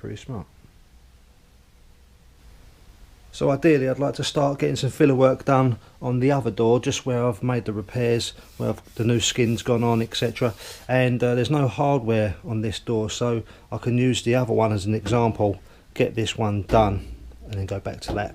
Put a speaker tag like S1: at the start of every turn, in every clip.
S1: pretty smart. So ideally I'd like to start getting some filler work done on the other door, just where I've made the repairs, where the new skin's gone on, etc. And there's no hardware on this door, so I can use the other one as an example, get this one done and then go back to that.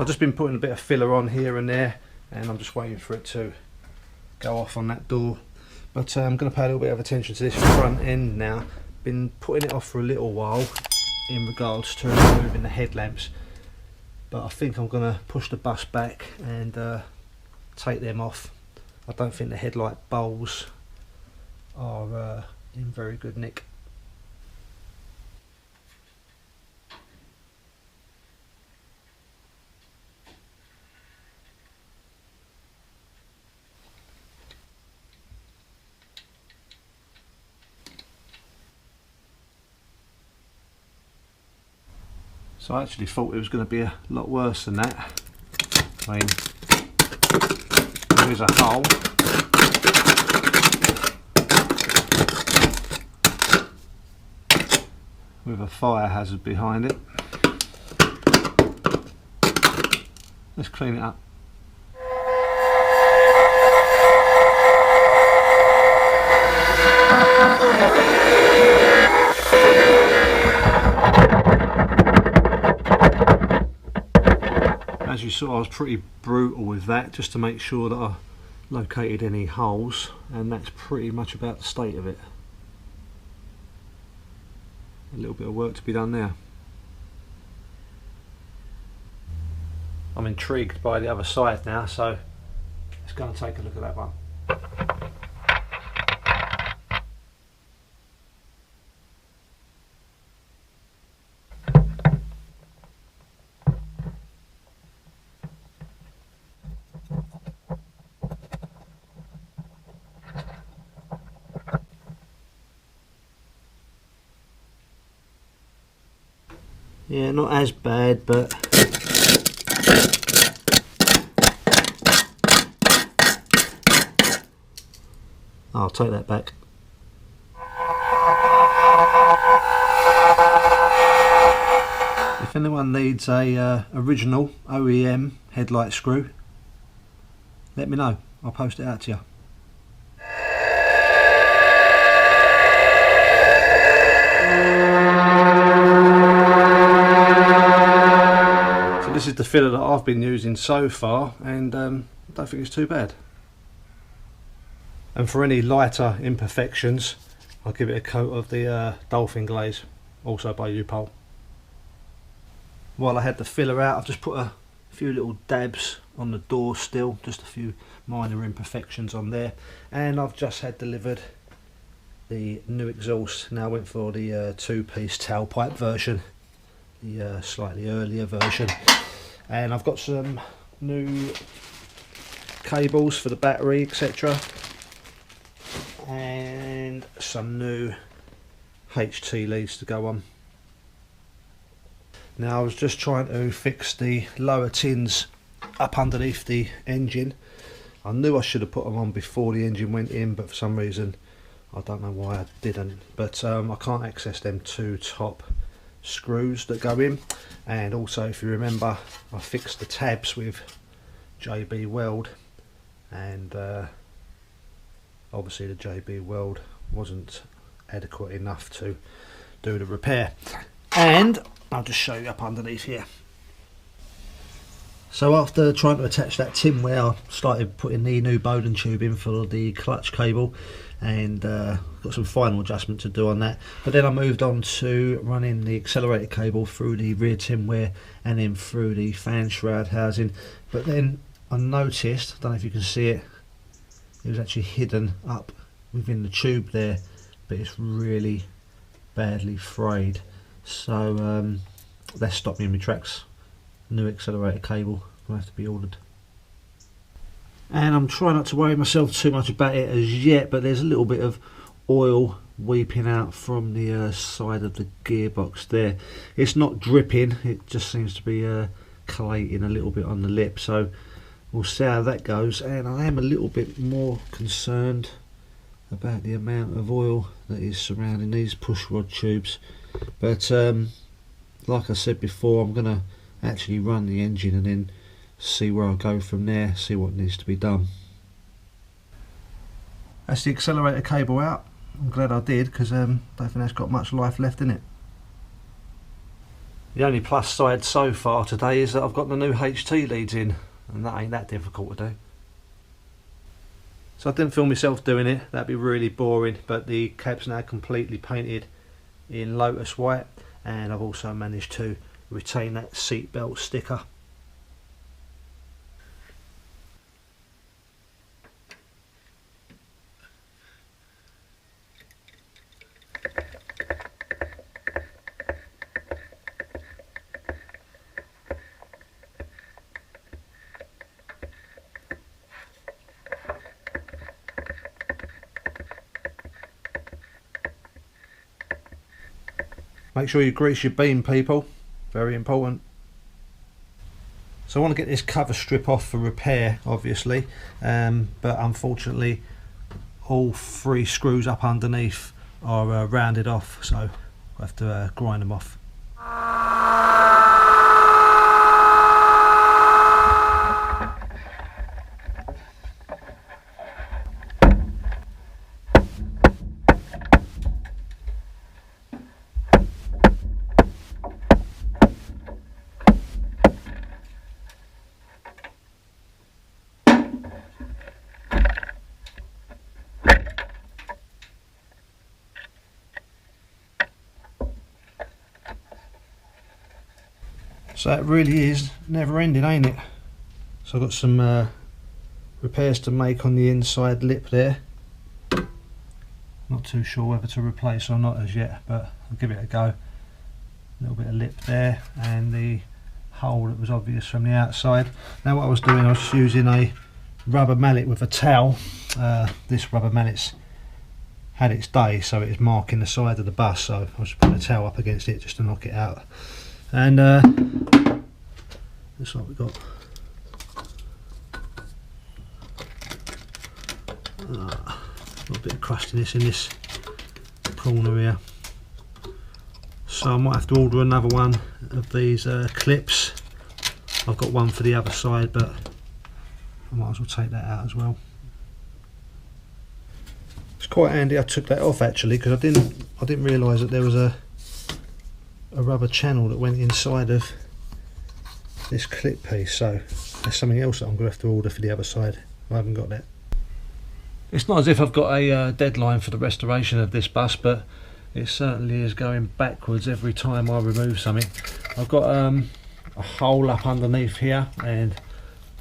S1: I've just been putting a bit of filler on here and there, and I'm just waiting for it to go off on that door. But I'm going to pay a little bit of attention to this front end now. Been putting it off for a little while in regards to removing the headlamps, but I think I'm going to push the bus back and take them off. I don't think the headlight bowls are in very good nick. So I actually thought it was going to be a lot worse than that. I mean, there is a hole. With a fire hazard behind it. Let's clean it up. As you saw, I was pretty brutal with that, just to make sure that I located any holes, and that's pretty much about the state of it. A little bit of work to be done there. I'm intrigued by the other side now, so let's go and take a look at that one. Yeah, not as bad, but I'll take that back. If anyone needs a original OEM headlight screw, let me know. I'll post it out to you. This is the filler that I've been using so far, and I don't think it's too bad. And for any lighter imperfections, I'll give it a coat of the Dolphin Glaze, also by U-Pole. While I had the filler out, I've just put a few little dabs on the door still, just a few minor imperfections on there, and I've just had delivered the new exhaust. Now I went for the two-piece tailpipe version, the slightly earlier version. And I've got some new cables for the battery, etc. And some new HT leads to go on. Now I was just trying to fix the lower tins up underneath the engine. I knew I should have put them on before the engine went in, but for some reason I don't know why I didn't. But I can't access them two top screws that go in. And also, if you remember, I fixed the tabs with JB Weld, and obviously the JB Weld wasn't adequate enough to do the repair. And I'll just show you up underneath here. So after trying to attach that tinware, I started putting the new Bowden tube in for the clutch cable, and got some final adjustment to do on that. But then I moved on to running the accelerator cable through the rear tinware and then through the fan shroud housing. But then I noticed, I don't know if you can see it, it was actually hidden up within the tube there, but it's really badly frayed. So that stopped me in my tracks. New accelerator cable will have to be ordered. And I'm trying not to worry myself too much about it as yet, but there's a little bit of oil weeping out from the side of the gearbox there. It's not dripping, it just seems to be collating a little bit on the lip, so we'll see how that goes. And I am a little bit more concerned about the amount of oil that is surrounding these push rod tubes, but like I said before, I'm going to actually run the engine and then see where I go from there, see what needs to be done. That's the accelerator cable out. I'm glad I did, because I don't think that's got much life left in it. The only plus side so far today is that I've got the new HT leads in, and that ain't that difficult to do. So I didn't film myself doing it, that'd be really boring, but the cab's now completely painted in Lotus white, and I've also managed to retain that seatbelt sticker. Make sure you grease your beam, people, very important. So I want to get this cover strip off for repair, obviously, but unfortunately all 3 screws up underneath are rounded off, so I have to grind them off. So that really is never ending, ain't it? So I've got some repairs to make on the inside lip there. Not too sure whether to replace or not as yet, but I'll give it a go. A little bit of lip there, and the hole that was obvious from the outside. Now what I was doing, I was just using a rubber mallet with a towel. This rubber mallet's had its day, so it is marking the side of the bus, so I was just putting a towel up against it just to knock it out. And looks like we've got a little bit of crustiness in this corner here, so I might have to order another one of these clips. I've got one for the other side, but I might as well take that out as well. It's quite handy I took that off actually, because I didn't realise that there was a rubber channel that went inside of this clip piece, so there's something else that I'm going to have to order for the other side. I haven't got that. It's not as if I've got a deadline for the restoration of this bus, but it certainly is going backwards every time I remove something. I've got a hole up underneath here and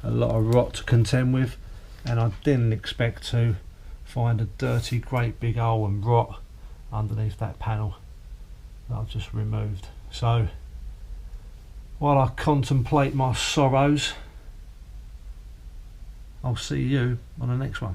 S1: a lot of rot to contend with, and I didn't expect to find a dirty great big hole and rot underneath that panel that I've just removed. So while I contemplate my sorrows, I'll see you on the next one.